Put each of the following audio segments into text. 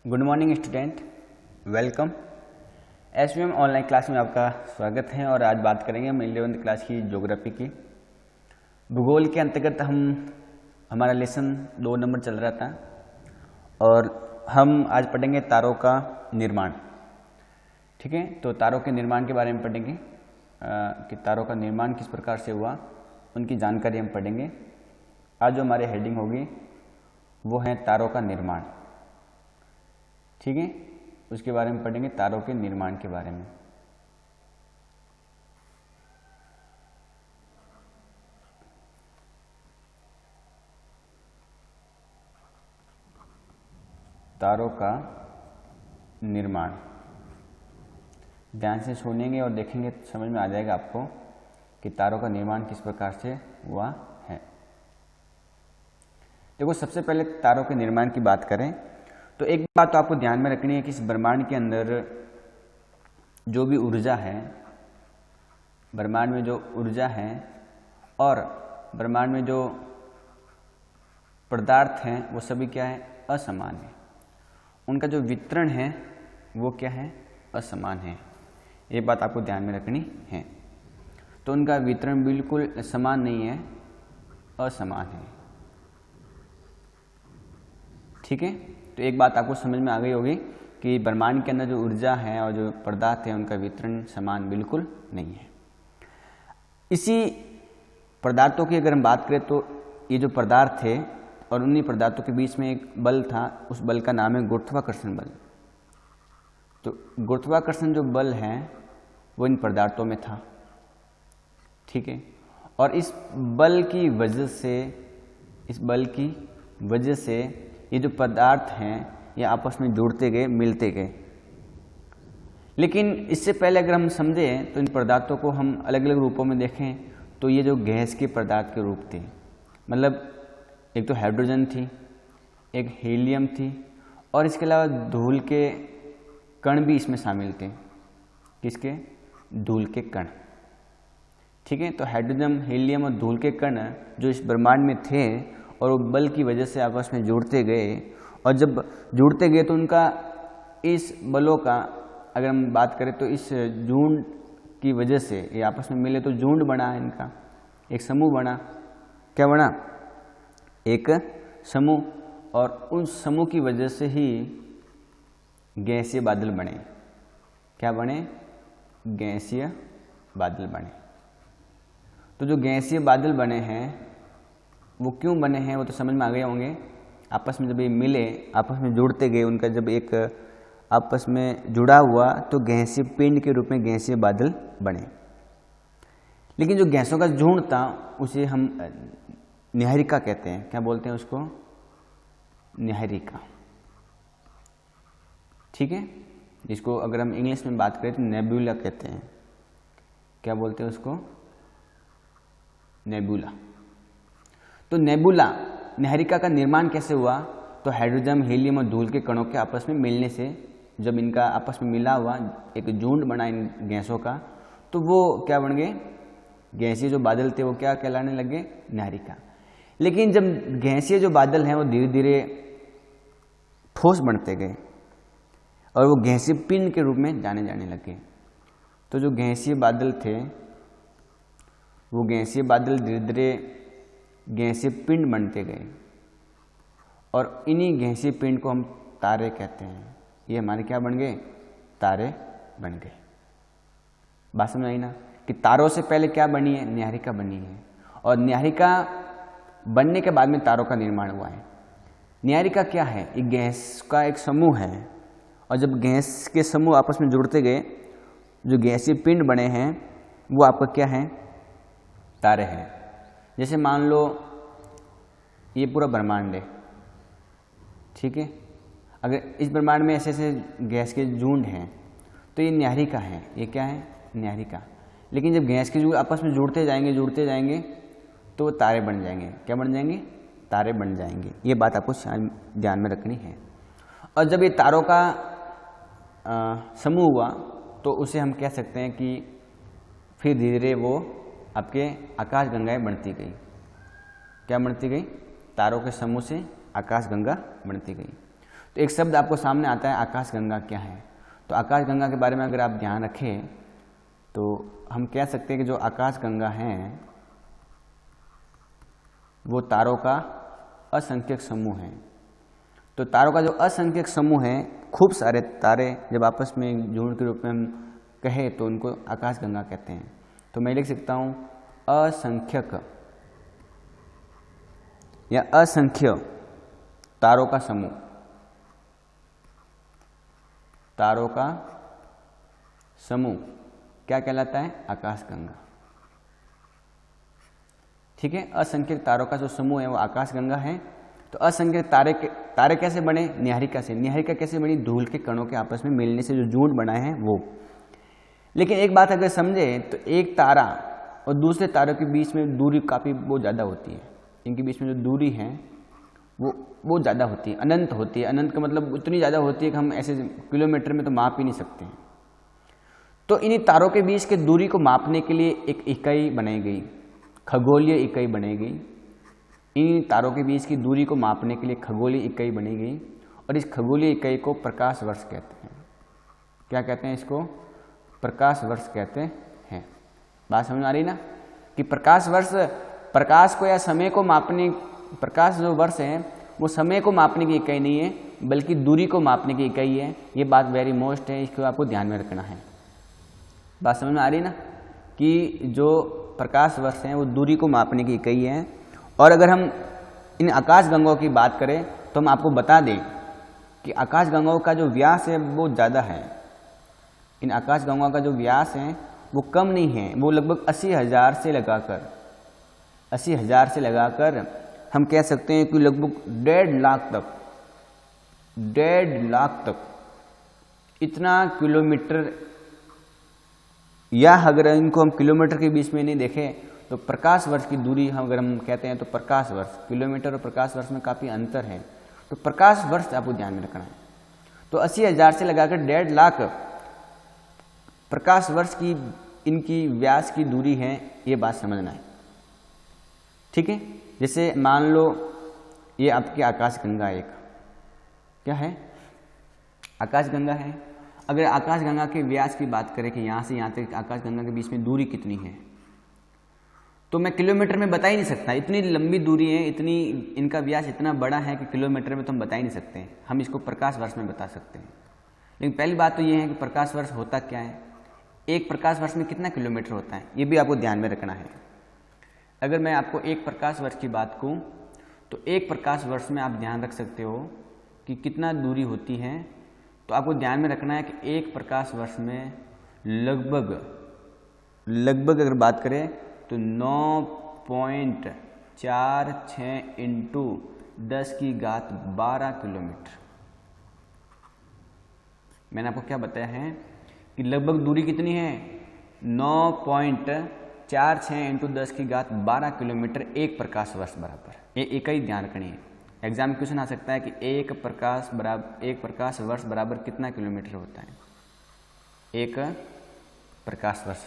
Good morning student, welcome. SVM online class में आपका स्वागत है। और आज बात करेंगे हम 11वीं क्लास की ज्योग्राफी की। भूगोल के अंतर्गत हमारा लेसन 2 नंबर चल रहा था और हम आज पढ़ेंगे तारों का निर्माण। ठीक है, तो तारों के निर्माण के बारे में पढ़ेंगे कि तारों का निर्माण किस प्रकार से हुआ, उनकी जानकारी हम पढ़ेंगे। आज जो हमारी हेडिंग होगी वो है तारों का निर्माण। ठीक है, उसके बारे में पढ़ेंगे, तारों के निर्माण के बारे में। तारों का निर्माण ध्यान से सुनेंगे और देखेंगे तो समझ में आ जाएगा आपको कि तारों का निर्माण किस प्रकार से हुआ है। देखो, सबसे पहले तारों के निर्माण की बात करें तो एक बात तो आपको ध्यान में रखनी है कि इस ब्रह्मांड के अंदर जो भी ऊर्जा है, ब्रह्मांड में जो ऊर्जा है और ब्रह्मांड में जो पदार्थ हैं वो सभी क्या है, असमान है। उनका जो वितरण है वो क्या है, असमान है। ये बात आपको ध्यान में रखनी है। तो उनका वितरण बिल्कुल समान नहीं है, असमान है। ठीक है, तो एक बात आपको समझ में आ गई होगी कि ब्रह्मांड के अंदर जो ऊर्जा है और जो पदार्थ है उनका वितरण समान बिल्कुल नहीं है। इसी पदार्थों की अगर हम बात करें तो ये जो पदार्थ थे और उन्हीं पदार्थों के बीच में एक बल था, उस बल का नाम है गुरुत्वाकर्षण बल। तो गुरुत्वाकर्षण जो बल है वो इन पदार्थों में था। ठीक है, और इस बल की वजह से ये जो पदार्थ हैं ये आपस में जुड़ते गए, मिलते गए। लेकिन इससे पहले अगर हम समझें तो इन पदार्थों को हम अलग अलग रूपों में देखें तो ये जो गैस के पदार्थ के रूप थे, मतलब एक तो हाइड्रोजन थी, एक हीलियम थी और इसके अलावा धूल के कण भी इसमें शामिल थे। किसके? धूल के कण। ठीक है, तो हाइड्रोजन, हीलियम और धूल के कण जो इस ब्रह्मांड में थे और वो बल की वजह से आपस में जुड़ते गए, और जब जुड़ते गए तो उनका इस बलों का अगर हम बात करें तो इस झुंड की वजह से ये आपस में मिले तो झुंड बना, इनका एक समूह बना। क्या बना? एक समूह। और उस समूह की वजह से ही गैसीय बादल बने। क्या बने? गैसीय बादल बने। तो जो गैसीय बादल बने हैं वो क्यों बने हैं वो तो समझ में आ गए होंगे। आपस में जब ये मिले, आपस में जुड़ते गए, उनका जब एक आपस में जुड़ा हुआ तो गैसीय पिंड के रूप में गैसीय बादल बने। लेकिन जो गैसों का झुंड था उसे हम नीहारिका कहते हैं। क्या बोलते हैं उसको? नीहारिका। ठीक है, जिसको अगर हम इंग्लिश में बात करें तो नेबुला कहते हैं। क्या बोलते हैं उसको? नेबुला। तो नेबुला, नीहारिका का निर्माण कैसे हुआ? तो हाइड्रोजन, हीलियम और धूल के कणों के आपस में मिलने से, जब इनका आपस में मिला हुआ एक झुंड बना इन गैसों का, तो वो क्या बन गए? गैसीय जो बादल थे वो क्या कहलाने लगे? नीहारिका। लेकिन जब गैसीय जो बादल हैं वो धीरे धीरे ठोस बनते गए और वो गैसीय पिंड के रूप में जाने लगे। तो जो गैसीय बादल थे वो गैसीय बादल धीरे धीरे गैसीय पिंड बनते गए और इन्हीं गैसीय पिंड को हम तारे कहते हैं। ये हमारे क्या बन गए? तारे बन गए। बात समझ आई ना कि तारों से पहले क्या बनी है? नीहारिका बनी है, और नीहारिका बनने के बाद में तारों का निर्माण हुआ है। नीहारिका क्या है? एक गैस का एक समूह है, और जब गैस के समूह आपस में जुड़ते गए, जो गैसीय पिंड बने हैं वो आपका क्या है? तारे हैं। जैसे मान लो ये पूरा ब्रह्मांड है। ठीक है, अगर इस ब्रह्मांड में ऐसे ऐसे गैस के झुंड हैं तो ये नीहारिका है। ये क्या है? नीहारिका। लेकिन जब गैस के झुंड आपस में जुड़ते जाएंगे तो वो तारे बन जाएंगे। क्या बन जाएंगे? तारे बन जाएंगे। ये बात आपको ध्यान में रखनी है। और जब ये तारों का समूह हुआ तो उसे हम कह सकते हैं कि फिर धीरे धीरे वो आपके आकाशगंगाएं बढ़ती गई। क्या बढ़ती गई? तारों के समूह से आकाशगंगा बनती गई। तो एक शब्द आपको सामने आता है आकाशगंगा क्या है। तो आकाशगंगा के बारे में अगर आप ध्यान रखें तो हम कह सकते हैं कि जो आकाशगंगा है वो तारों का असंख्यक समूह है। तो तारों का जो असंख्यक समूह है, खूब सारे तारे जब आपस में एक झुंड के रूप में हम कहें तो उनको आकाशगंगा कहते हैं। तो मैं लिख सकता हूँ असंख्यक या असंख्य तारों का समूह, तारों का समूह क्या कहलाता है? आकाशगंगा। ठीक है, असंख्यक तारों का जो समूह है वो आकाशगंगा है। तो असंख्यक तारे कैसे बने? नीहारिका से। नीहारिका कैसे बनी? धूल के कणों के आपस में मिलने से जो झुंड बनाए हैं वो। लेकिन एक बात अगर समझे तो एक तारा और दूसरे तारों के बीच में दूरी काफ़ी बहुत ज़्यादा होती है। इनके बीच में जो दूरी है वो बहुत ज़्यादा होती है, अनंत होती है। अनंत का मतलब इतनी ज़्यादा होती है कि हम ऐसे किलोमीटर में तो माप ही नहीं सकते हैं। तो इन्हीं तारों के बीच के दूरी को मापने के लिए एक इकाई बनाई गई, खगोलीय इकाई बनाई गई। इन तारों के बीच की दूरी को मापने के लिए खगोलीय इकाई बनाई गई और इस खगोलीय इकाई को प्रकाश वर्ष कहते हैं। क्या कहते हैं इसको? प्रकाश वर्ष कहते हैं। बात समझ आ रही ना कि प्रकाश वर्ष, प्रकाश को या समय को मापने, प्रकाश जो वर्ष है वो समय को मापने की इकाई नहीं है बल्कि दूरी को मापने की इकाई है। ये बात वेरी मोस्ट है, इसको आपको ध्यान में रखना है। बात समझ में आ रही ना कि जो प्रकाश वर्ष है वो दूरी को मापने की इकाई है। और अगर हम इन आकाशगंगाओं की बात करें तो हम आपको बता दें कि आकाशगंगाओं का जो व्यास है वो ज़्यादा है। इन आकाशगंगाओं का जो व्यास है वो कम नहीं है, वो लगभग 80,000 से लगाकर 80,000 से लगाकर हम कह सकते हैं कि लगभग 1.5 लाख तक, 1.5 लाख तक इतना किलोमीटर, या अगर इनको हम किलोमीटर के बीच में नहीं देखें तो प्रकाश वर्ष की दूरी हम अगर हम कहते हैं तो प्रकाश वर्ष, किलोमीटर और प्रकाश वर्ष में काफ़ी अंतर है। तो प्रकाश वर्ष आपको ध्यान में रखना है। तो 80,000 से लगाकर 1.5 लाख प्रकाश वर्ष की इनकी व्यास की दूरी है, ये बात समझना है। ठीक है, जैसे मान लो ये आपकी आकाशगंगा एक क्या है? आकाशगंगा है। अगर आकाशगंगा के व्यास की बात करें कि यहाँ से यहाँ तक आकाशगंगा के बीच में दूरी कितनी है, तो मैं किलोमीटर में बता ही नहीं सकता। इतनी लंबी दूरी है, इतनी इनका व्यास इतना बड़ा है कि किलोमीटर में तो हम बता ही नहीं सकते हैं। हम इसको प्रकाश वर्ष में बता सकते हैं। लेकिन पहली बात तो ये है कि प्रकाश वर्ष होता क्या है, एक प्रकाश वर्ष में कितना किलोमीटर होता है, ये भी आपको ध्यान में रखना है। अगर मैं आपको एक प्रकाश वर्ष की बात कहूँ तो एक प्रकाश वर्ष में आप ध्यान रख सकते हो कि कितना दूरी होती है। तो आपको ध्यान में रखना है कि एक प्रकाश वर्ष में लगभग अगर बात करें तो 9.46 इंटू 10⁻12 किलोमीटर। मैंने आपको क्या बताया है कि लगभग दूरी कितनी है? 9.46 इंटू 10⁻12 किलोमीटर एक प्रकाश वर्ष बराबर। ये एक ही ध्यान रखनी है। एग्जाम क्वेश्चन आ सकता है कि एक प्रकाश वर्ष बराबर कितना किलोमीटर होता है? एक प्रकाश वर्ष।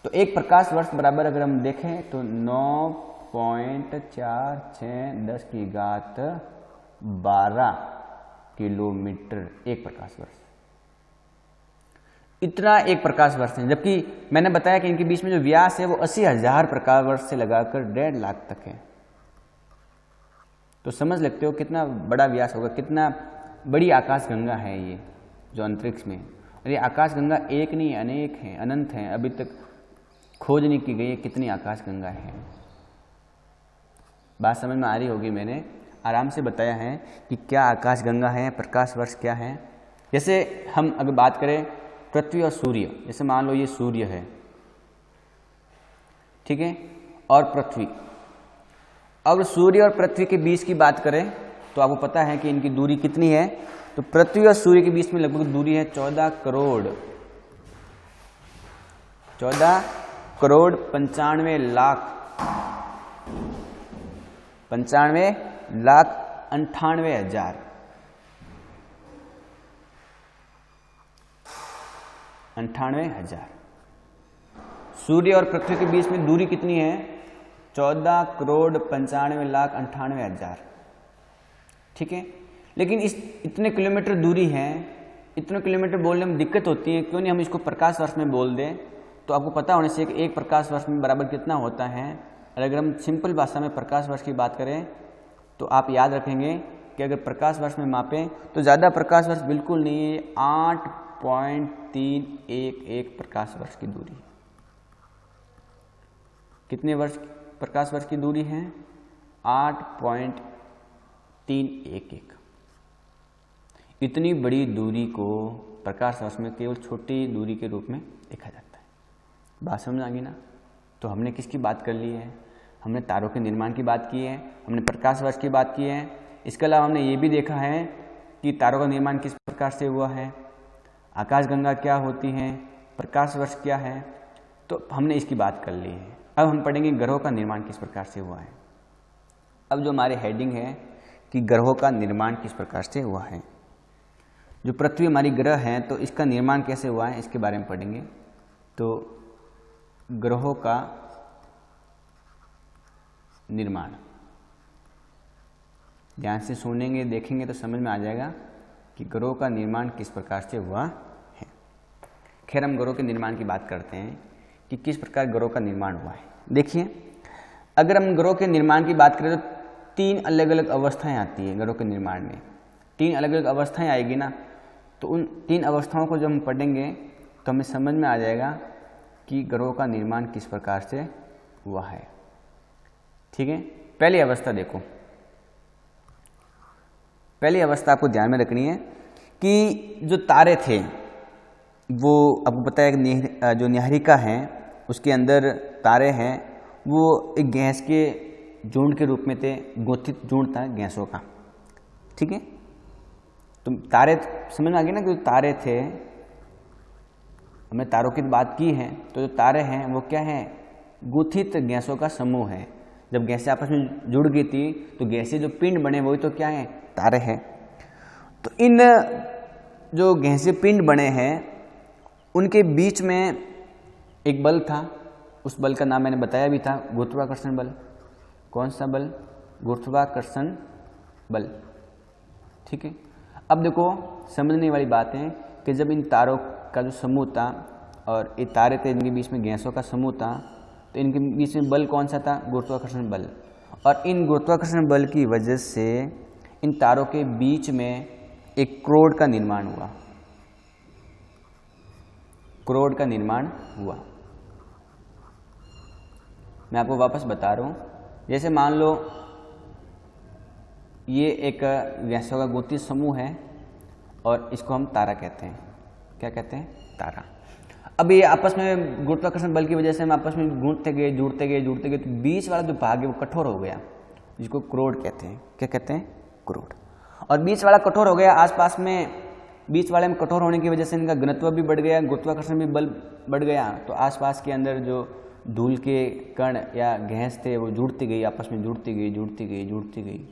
तो एक प्रकाश वर्ष बराबर अगर हम देखें तो 9.46 10⁻12 किलोमीटर एक प्रकाश वर्ष। इतना एक प्रकाश वर्ष है। जबकि मैंने बताया कि इनके बीच में जो व्यास है वो 80,000 प्रकाश वर्ष से लगाकर 1.5 लाख तक है। तो समझ लगते हो कितना बड़ा व्यास होगा, कितना बड़ी आकाशगंगा है ये जो अंतरिक्ष में। और ये आकाशगंगा एक नहीं, अनेक हैं, अनंत हैं। अभी तक खोज नहीं की गई है कितनी आकाशगंगा है। बात समझ में आ रही होगी। मैंने आराम से बताया है कि क्या आकाशगंगा है, प्रकाश वर्ष क्या है। जैसे हम अगर बात करें पृथ्वी और सूर्य, जैसे मान लो ये सूर्य है, ठीक है, और पृथ्वी। अब सूर्य और पृथ्वी के बीच की बात करें तो आपको पता है कि इनकी दूरी कितनी है। तो पृथ्वी और सूर्य के बीच में लगभग दूरी है 14 करोड़ 95 लाख 98,000 98,000। सूर्य और पृथ्वी के बीच में दूरी कितनी है? 14 करोड़ 95 लाख 98,000। ठीक है, लेकिन इस इतने किलोमीटर दूरी है, इतने किलोमीटर बोलने में दिक्कत होती है, क्यों नहीं हम इसको प्रकाश वर्ष में बोल दें। तो आपको पता होने से कि एक प्रकाश वर्ष में बराबर कितना होता है। और अगर हम सिंपल भाषा में प्रकाश वर्ष की बात करें तो आप याद रखेंगे कि अगर प्रकाश वर्ष में मापें तो ज़्यादा प्रकाश वर्ष बिल्कुल नहीं है, 8.311 प्रकाश वर्ष की दूरी। कितने वर्ष प्रकाश वर्ष की दूरी है? 8.311। इतनी बड़ी दूरी को प्रकाश वर्ष में केवल छोटी दूरी के रूप में देखा जाता है। बात समझ आ गई ना? तो हमने किसकी बात कर ली है? हमने तारों के निर्माण की बात की है, हमने प्रकाश वर्ष की बात की है। इसके अलावा हमने ये भी देखा है कि तारों का निर्माण किस प्रकार से हुआ है, आकाशगंगा क्या होती है, प्रकाश वर्ष क्या है, तो हमने इसकी बात कर ली है। अब हम पढ़ेंगे ग्रहों का निर्माण किस प्रकार से हुआ है। अब जो हमारे हेडिंग है कि ग्रहों का निर्माण किस प्रकार से हुआ है, जो पृथ्वी हमारी ग्रह है तो इसका निर्माण कैसे हुआ है इसके बारे में पढ़ेंगे। तो ग्रहों का निर्माण ध्यान से सुनेंगे, देखेंगे तो समझ में आ जाएगा कि ग्रहों का निर्माण किस प्रकार से हुआ है। खैर हम ग्रहों के निर्माण की बात करते हैं कि किस प्रकार ग्रहों का निर्माण हुआ है। देखिए, अगर हम ग्रहों के निर्माण की बात करें तो 3 अलग अलग अवस्थाएं आती है ग्रहों के निर्माण में। 3 अलग अलग अवस्थाएं आएगी ना, तो उन 3 अवस्थाओं को जब हम पढ़ेंगे तो हमें समझ में आ जाएगा कि ग्रहों का निर्माण किस प्रकार से हुआ है। ठीक है, पहली अवस्था देखो। पहली अवस्था आपको ध्यान में रखनी है कि जो तारे थे वो आपको पता है कि जो न्याहिका है उसके अंदर तारे हैं, वो एक गैस के झुंड के रूप में थे, गोथित झुंड था गैसों का। ठीक है, तो तारे समझ में आ गए ना कि जो तारे थे, हमने तारों की बात की है, तो जो तारे हैं वो क्या है? गुथित गैसों का समूह है। जब गैसें आपस में जुड़ गई थी तो गैसें जो पिंड बने वही तो क्या है? तारे हैं। तो इन जो गैसीय पिंड बने हैं उनके बीच में एक बल था, उस बल का नाम मैंने बताया भी था, गुरुत्वाकर्षण बल। कौन सा बल? गुरुत्वाकर्षण बल। ठीक है, अब देखो समझने वाली बात है कि जब इन तारों का जो समूह था और ये तारे थे, इनके बीच में गैसों का समूह था, तो इनके बीच में बल कौन सा था? गुरुत्वाकर्षण बल। और इन गुरुत्वाकर्षण बल की वजह से इन तारों के बीच में एक क्रोड का निर्माण हुआ। क्रोड का निर्माण हुआ। मैं आपको वापस बता रहा हूं, जैसे मान लो ये एक गैसों का गोतीय समूह है और इसको हम तारा कहते हैं। क्या कहते हैं? तारा। अब ये आपस में गुरुत्वाकर्षण बल की वजह से हम आपस में जुड़ते गए, तो बीच वाला जो भाग है वो कठोर हो गया, जिसको क्रोड कहते हैं। क्या कहते हैं? क्रोड। और बीच वाला कठोर हो गया, आसपास में बीच वाले में कठोर होने की वजह से इनका घनत्व भी बढ़ गया, गुरुत्वाकर्षण भी बल बढ़ गया, तो आसपास के अंदर जो धूल के कण या गैस थे वो जुड़ती गई, आपस में जुड़ती गई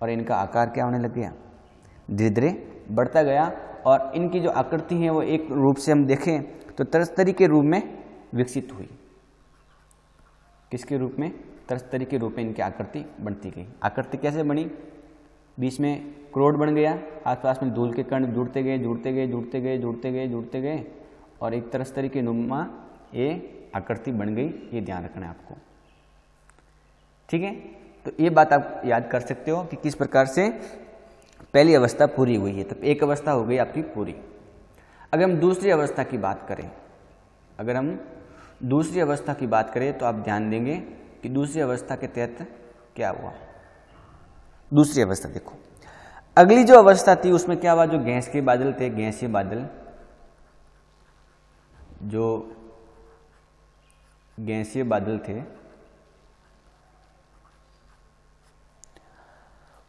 और इनका आकार क्या होने लग गया? धीरे धीरे बढ़ता गया। और इनकी जो आकृति है वो एक रूप से हम देखें तो तरस्तरी के रूप में विकसित हुई। किसके रूप में? तरस्तरी के रूप में इनकी आकृति बनती गई। आकृति कैसे बनी? बीच में क्रोड बन गया, आसपास में धूल के कण जुड़ते गए और एक तरस्तरी के नुमा ये आकृति बन गई। ये ध्यान रखना है आपको। ठीक है, तो ये बात आप याद कर सकते हो कि किस प्रकार से पहली अवस्था पूरी हुई है। तो एक अवस्था हो गई आपकी पूरी। अगर हम दूसरी अवस्था की बात करें, तो आप ध्यान देंगे कि दूसरी अवस्था के तहत क्या हुआ। दूसरी अवस्था देखो, अगली जो अवस्था थी उसमें क्या हुआ? जो गैस के बादल थे, गैसीय बादल, जो गैसीय बादल थे,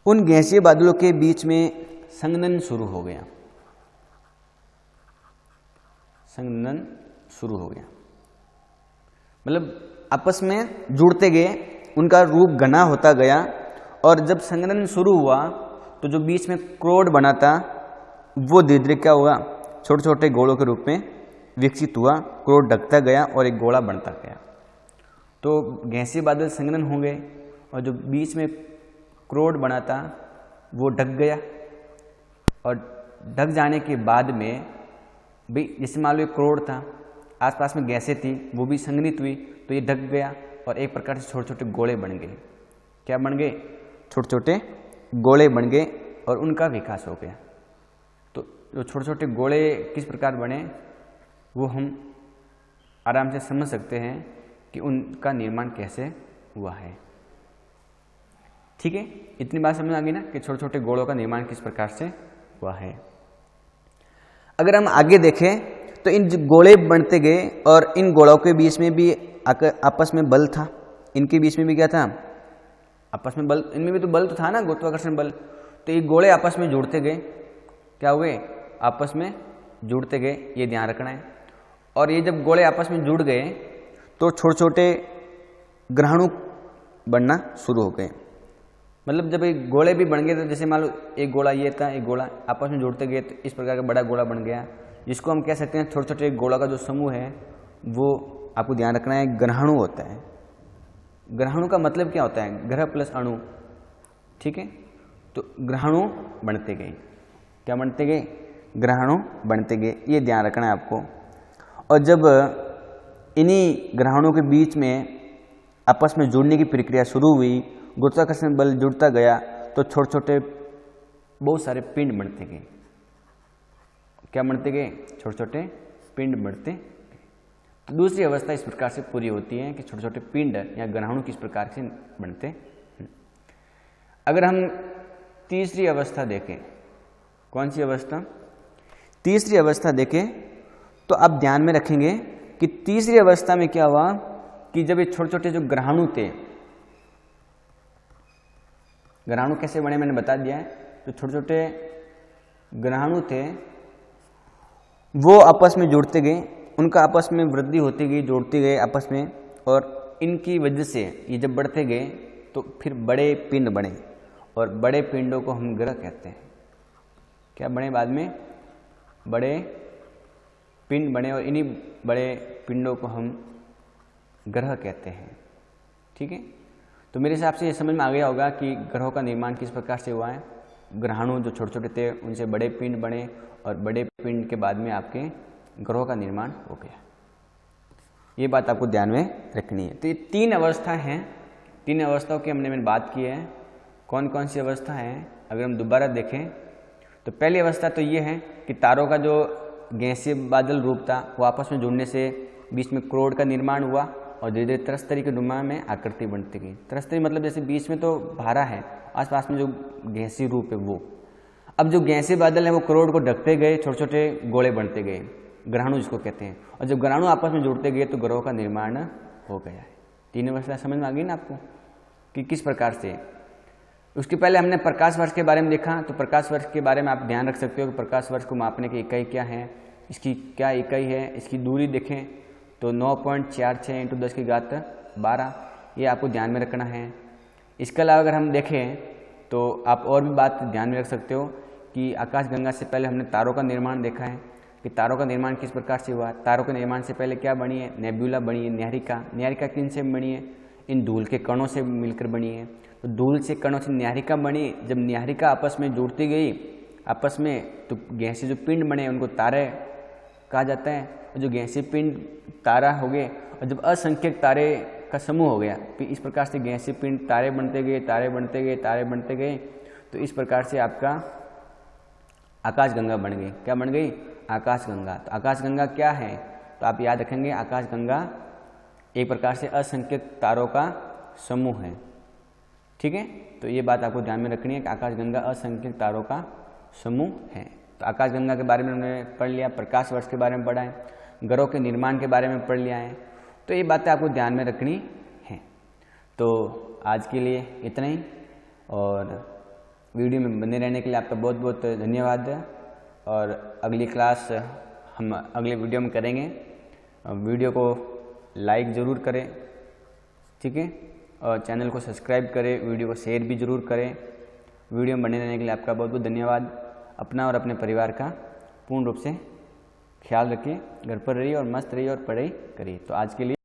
उन गैसीय बादलों के बीच में संघनन शुरू हो गया। मतलब आपस में जुड़ते गए, उनका रूप घना होता गया। और जब संघनन शुरू हुआ तो जो बीच में क्रोड बना था वो धीरे धीरे क्या हुआ? छोटे छोटे गोलों के रूप में विकसित हुआ। क्रोड ढकता गया और एक गोला बनता गया। तो गैसीय बादल संघनन हो गए और जो बीच में क्रोड बना था वो ढक गया और ढक जाने के बाद में भी, जैसे मान लो एक करोड़ था, आसपास में गैसें थी, वो भी संघनित हुई तो ये ढक गया और एक प्रकार से छोटे छोटे गोले बन गए। क्या बन गए? छोटे छोटे गोले बन गए और उनका विकास हो गया। तो जो छोटे छोटे गोले किस प्रकार बने वो हम आराम से समझ सकते हैं कि उनका निर्माण कैसे हुआ है। ठीक है, इतनी बात समझ आ गई ना कि छोटे छोटे गोलों का निर्माण किस प्रकार से हुआ है। अगर हम आगे देखें तो इन गोले बनते गए और इन गोलों के बीच में भी आपस में बल था। इनके बीच में भी क्या था? आपस में बल, इनमें भी तो बल तो था ना, गुरुत्वाकर्षण बल। तो ये गोले आपस में जुड़ते गए, क्या हुए? आपस में जुड़ते गए, ये ध्यान रखना है। और ये जब गोले आपस में जुड़ गए तो छोटे छोटे ग्रहणु बनना शुरू हो गए। मतलब जब एक गोले भी बन गए तो जैसे मान लो एक गोला ये था, एक गोला आपस में जुड़ते गए तो इस प्रकार का बड़ा गोला बन गया, जिसको हम कह सकते हैं छोटे छोटे गोला का जो समूह है वो आपको ध्यान रखना है ग्रहणु होता है। ग्रहणु का मतलब क्या होता है? ग्रह प्लस अणु। ठीक है, तो ग्रहणु बनते गए। क्या बनते गए? ग्रहणु बनते गए, ये ध्यान रखना है आपको। और जब इन्हीं ग्रहणों के बीच में आपस में जुड़ने की प्रक्रिया शुरू हुई, गुरुत्वाकर्षण बल जुड़ता गया तो छोटे छोटे बहुत सारे पिंड बनते गए। क्या बनते गए? छोटे छोटे पिंड बढ़ते गए। तो दूसरी अवस्था इस प्रकार से पूरी होती है कि छोटे छोटे पिंड या ग्रहणु किस प्रकार से बनते हैं। अगर हम तीसरी अवस्था देखें, कौन सी अवस्था? तीसरी अवस्था देखें तो आप ध्यान में रखेंगे कि तीसरी अवस्था में क्या हुआ कि जब ये छोटे छोटे जो ग्रहणु थे, ग्रहणु कैसे बने मैंने बता दिया है। तो छोटे छोटे ग्रहणु थे वो आपस में जुड़ते गए, उनका आपस में वृद्धि होती गई, जोड़ते गए आपस में, और इनकी वजह से ये जब बढ़ते गए तो फिर बड़े पिंड बने और बड़े पिंडों को हम ग्रह कहते हैं। क्या बने? बाद में बड़े पिंड बने और इन्हीं बड़े पिंडों को हम ग्रह कहते हैं। ठीक है, तो मेरे हिसाब से ये समझ में आ गया होगा कि ग्रहों का निर्माण किस प्रकार से हुआ है। ग्रहणु जो छोटे छोटे थे उनसे बड़े पिंड बने और बड़े पिंड के बाद में आपके ग्रहों का निर्माण हो गया। ये बात आपको ध्यान में रखनी है। तो ये तीन अवस्थाएं हैं, तीन अवस्थाओं की मैंने बात की है। कौन कौन सी अवस्था है? अगर हम दोबारा देखें तो पहली अवस्था तो ये है कि तारों का जो गैसीय बादल रूप था वो आपस में जुड़ने से बीच में क्रोड का निर्माण हुआ और धीरे धीरे त्रस्तरी के नुमा में आकृति बनती गई। त्रस्तरी मतलब जैसे बीच में तो भारा है, आसपास में जो गैसीय रूप है वो। अब जो गैसीय बादल है वो क्रोड को ढकते गए, छोटे छोटे गोले बनते गए, ग्रहणु जिसको कहते हैं। और जब ग्रहणु आपस में जुड़ते गए तो ग्रहों का निर्माण हो गया है। तीन अवस्था समझ में आ गई ना आपको कि किस प्रकार से। उसके पहले हमने प्रकाश वर्ष के बारे में देखा, तो प्रकाश वर्ष के बारे में आप ध्यान रख सकते हो कि प्रकाश वर्ष को मापने की इकाई क्या है, इसकी क्या इकाई है। इसकी दूरी देखें तो 9.46 × 10⁻12, ये आपको ध्यान में रखना है। इसके अलावा अगर हम देखें तो आप और भी बात ध्यान में रख सकते हो कि आकाशगंगा से पहले हमने तारों का निर्माण देखा है कि तारों का निर्माण किस प्रकार से हुआ। तारों के निर्माण से पहले क्या बनी है? नेब्यूला बनी है, न्यारिका। न्यारिका किन से बनी है? इन धूल के कणों से मिलकर बनी है। तो धूल से कणों से न्यारिका बनी। जब न्यारिका आपस में जुड़ती गई आपस में, तो गैसीय जो पिंड बने उनको तारे कहा जाता है। और जो गैसीय पिंड तारा हो गए, और जब असंख्यक तारे का समूह हो गया, फिर इस प्रकार से गैसीय पिंड तारे बनते गए, तारे बनते गए, तारे बनते गए। तो इस प्रकार से आपका आकाशगंगा बन गई। क्या बन गई? आकाशगंगा। तो आकाशगंगा क्या है? तो आप याद रखेंगे आकाशगंगा एक प्रकार से असंख्यक तारों का समूह है। ठीक है, तो ये बात आपको ध्यान में रखनी है कि आकाशगंगा असंख्यक तारों का समूह है। तो आकाशगंगा के बारे में हमने पढ़ लिया, प्रकाश वर्ष के बारे में पढ़ा है, ग्रहों के निर्माण के बारे में पढ़ लिया है। तो ये बातें आपको ध्यान में रखनी है। तो आज के लिए इतना ही, और वीडियो में बने रहने के लिए आपका बहुत बहुत धन्यवाद। और अगली क्लास हम अगले वीडियो में करेंगे। वीडियो को लाइक ज़रूर करें, ठीक है, और चैनल को सब्सक्राइब करें, वीडियो को शेयर भी ज़रूर करें। वीडियो में बने रहने के लिए आपका बहुत बहुत धन्यवाद। अपना और अपने परिवार का पूर्ण रूप से ख्याल रखिए, घर पर रहिए और मस्त रहिए और पढ़ाई करिए। तो आज के लिए